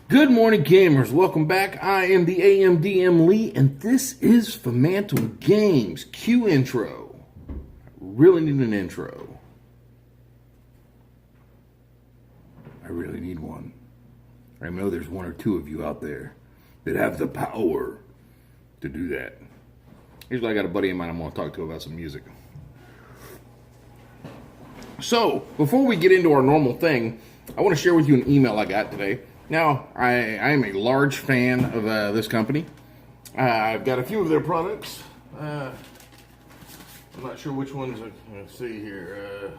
Good morning, gamers. Welcome back. I am the AMDM Lee, and this is Phantom Games Q intro. I really need an intro. I really need one. I know there's one or two of you out there that have the power to do that. Here's what I got a buddy of mine I'm going to talk to about some music. So, before we get into our normal thing, I want to share with you an email I got today. Now, I am a large fan of this company. I've got a few of their products. I'm not sure which ones. Let's see here.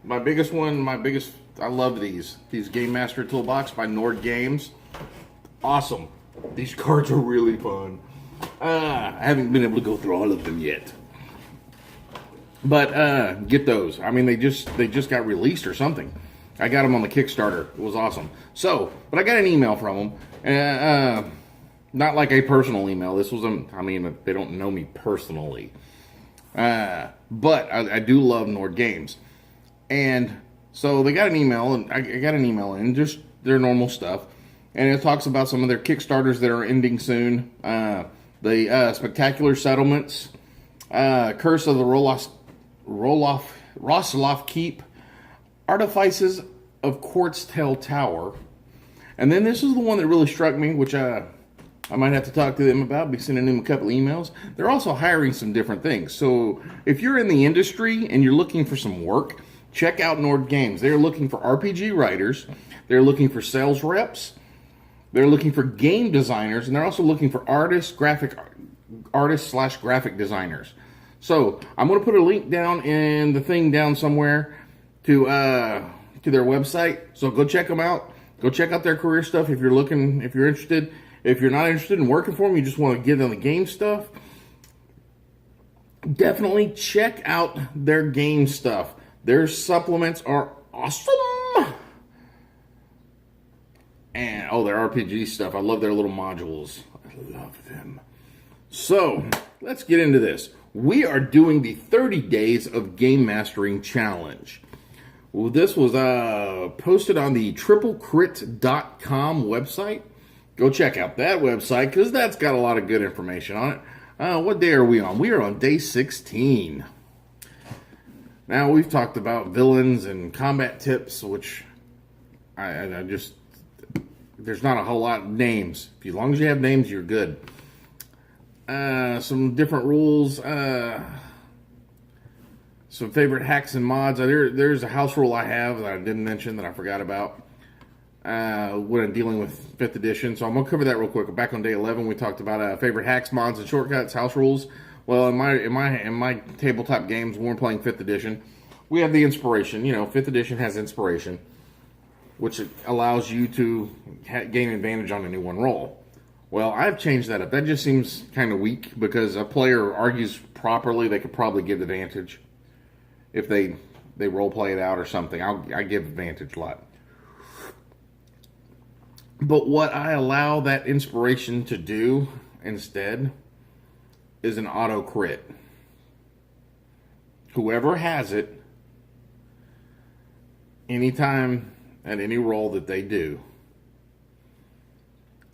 My biggest one, I love these Gamemastering Toolbox by Nord Games. Awesome. These cards are really fun. I haven't been able to go through all of them yet. But get those. I mean, they just got released or something. I got them on the Kickstarter. It was awesome. So, but I got an email from them. Not like a personal email. This was they don't know me personally. But I do love Nord Games. And so they got an email, and I got an email in, just their normal stuff. And it talks about some of their Kickstarters that are ending soon. The Spectacular Settlements, Curse of the Rosloff Keep, Artifices of Quartz Tail Tower. And then this is the one that really struck me, which I might have to talk to them about, be sending them a couple of emails. They're also hiring some different things. So if you're in the industry and you're looking for some work, check out Nord Games. They're looking for RPG writers. They're looking for sales reps. They're looking for game designers. And they're also looking for artists/graphic designers. So I'm going to put a link down in the thing down somewhere to their website. So go check them out. Go check out their career stuff if you're interested. If you're not interested in working for them, you just want to get on the game stuff, definitely check out their game stuff. Their supplements are awesome. And their RPG stuff. I love their little modules. I love them. So let's get into this. We are doing the 30 Days of Gamemastering Challenge. Well, this was posted on the triplecrit.com website. Go check out that website because that's got a lot of good information on it. What day are we on? We are on day 16. Now, we've talked about villains and combat tips, which I just, there's not a whole lot of names. As long as you have names, you're good. Some different rules. Some favorite hacks and mods. There's a house rule I have that I didn't mention that I forgot about when I'm dealing with 5th edition. So I'm going to cover that real quick. Back on day 11, we talked about favorite hacks, mods, and shortcuts, house rules. Well, in my tabletop games, when we're playing 5th edition, we have the inspiration. 5th edition has inspiration, which allows you to gain advantage on any one roll. Well, I've changed that up. That just seems kind of weak because a player argues properly, they could probably give advantage. If they role play it out or something, I give advantage a lot. But what I allow that inspiration to do instead is an auto crit. Whoever has it, anytime at any roll that they do,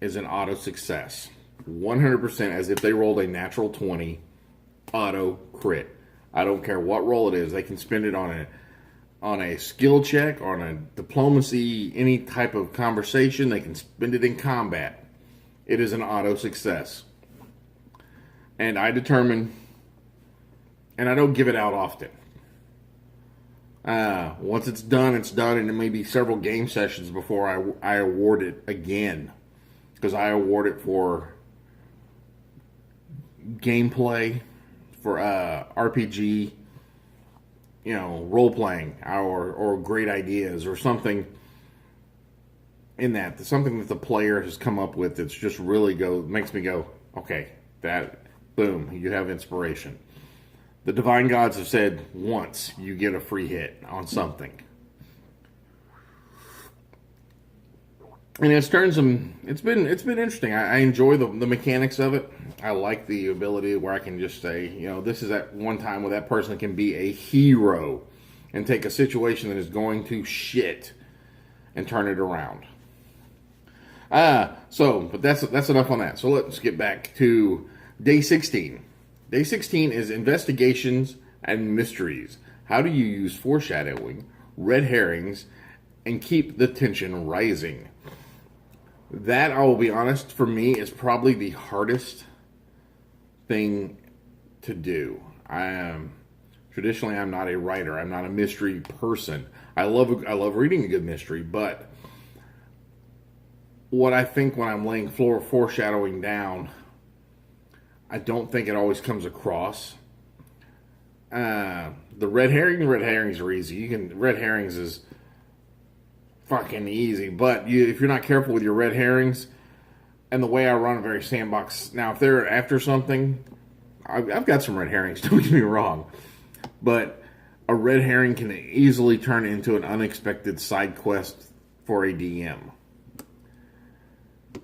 is an auto success. 100% as if they rolled a natural 20, auto crit. I don't care what roll it is. They can spend it on a skill check, on a diplomacy, any type of conversation. They can spend it in combat. It is an auto success. And I determine, and I don't give it out often. Once it's done, and it may be several game sessions before I award it again. Because I award it for gameplay, for RPG, role-playing, or great ideas, or something in that. Something that the player has come up with that's just really makes me go, okay, boom, you have inspiration. The Divine Gods have said once you get a free hit on something. And it's been interesting. I enjoy the mechanics of it. I like the ability where I can just say, this is at one time where that person can be a hero and take a situation that is going to shit and turn it around. But that's enough on that. So let's get back to day 16. Day 16 is investigations and mysteries. How do you use foreshadowing, red herrings, and keep the tension rising? That, I will be honest, for me is probably the hardest thing to do. Traditionally, I'm not a writer. I'm not a mystery person. I love reading a good mystery, but what I think when I'm laying foreshadowing down, I don't think it always comes across. The red herrings are easy. Red herrings is fucking easy, but if you're not careful with your red herrings, and the way I run a very sandbox, now if they're after something, I've got some red herrings, don't get me wrong, but a red herring can easily turn into an unexpected side quest for a DM.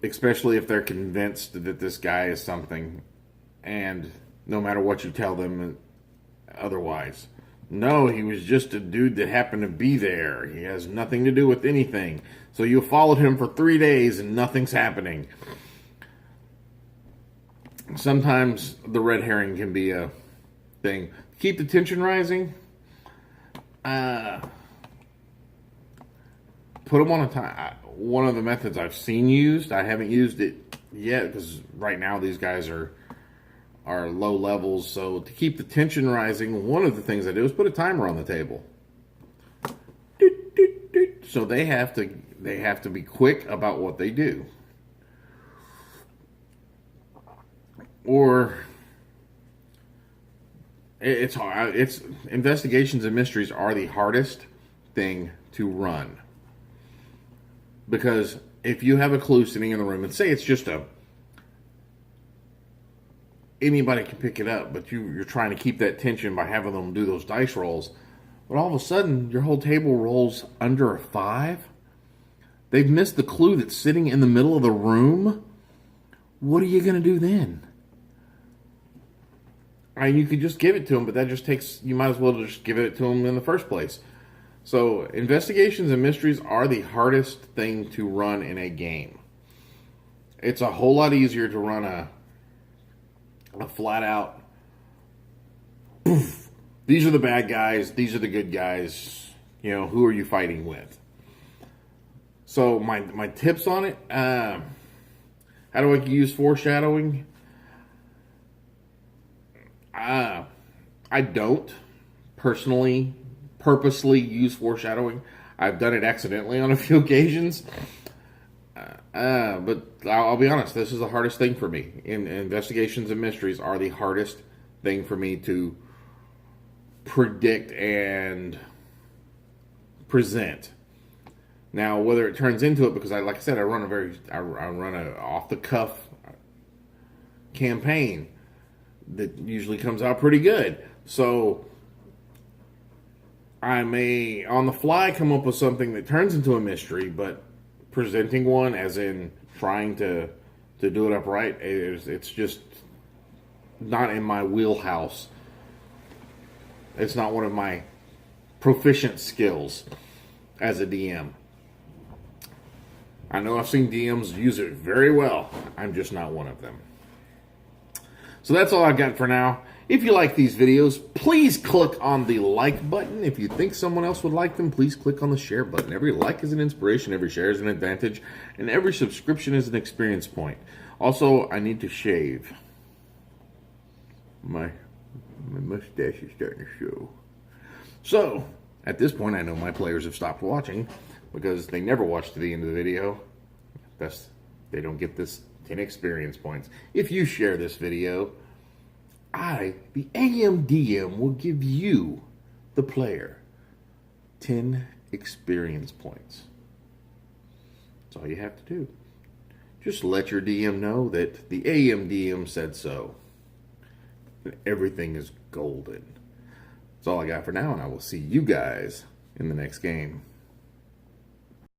Especially if they're convinced that this guy is something, and no matter what you tell them otherwise. No, he was just a dude that happened to be there. He has nothing to do with anything. So you followed him for 3 days and nothing's happening. Sometimes the red herring can be a thing. Keep the tension rising. Put them on a time. One of the methods I've seen used, I haven't used it yet because right now these guys are low levels. So to keep the tension rising, one of the things I do is put a timer on the table. So they have to be quick about what they do. Or it's hard. It's investigations and mysteries are the hardest thing to run. Because if you have a clue sitting in the room, and say it's just anybody can pick it up, but you're trying to keep that tension by having them do those dice rolls, but all of a sudden your whole table rolls under a 5. They've missed the clue that's sitting in the middle of the room. What are you going to do then? I mean, you could just give it to them, but that just takes, you might as well just give it to them in the first place. So investigations and mysteries are the hardest thing to run in a game. It's a whole lot easier to run a flat out, poof, these are the bad guys, these are the good guys, who are you fighting with? So my tips on it, how do I use foreshadowing? I don't personally purposely use foreshadowing. I've done it accidentally on a few occasions. But I'll be honest, this is the hardest thing for me. Investigations and mysteries are the hardest thing for me to predict and present. Now, whether it turns into it, because like I said, I run a off the cuff campaign that usually comes out pretty good. So I may on the fly come up with something that turns into a mystery, but presenting one, as in trying to do it upright, it's just not in my wheelhouse. It's not one of my proficient skills as a DM. I know I've seen DMs use it very well. I'm just not one of them. So that's all I've got for now. If you like these videos, please click on the like button. If you think someone else would like them, please click on the share button. Every like is an inspiration, every share is an advantage, and every subscription is an experience point. Also, I need to shave. My mustache is starting to show. So, at this point, I know my players have stopped watching because they never watch to the end of the video. Thus, they don't get this 10 experience points. If you share this video, I, the AMDM, will give you, the player, 10 experience points. That's all you have to do. Just let your DM know that the AMDM said so. And everything is golden. That's all I got for now, and I will see you guys in the next game.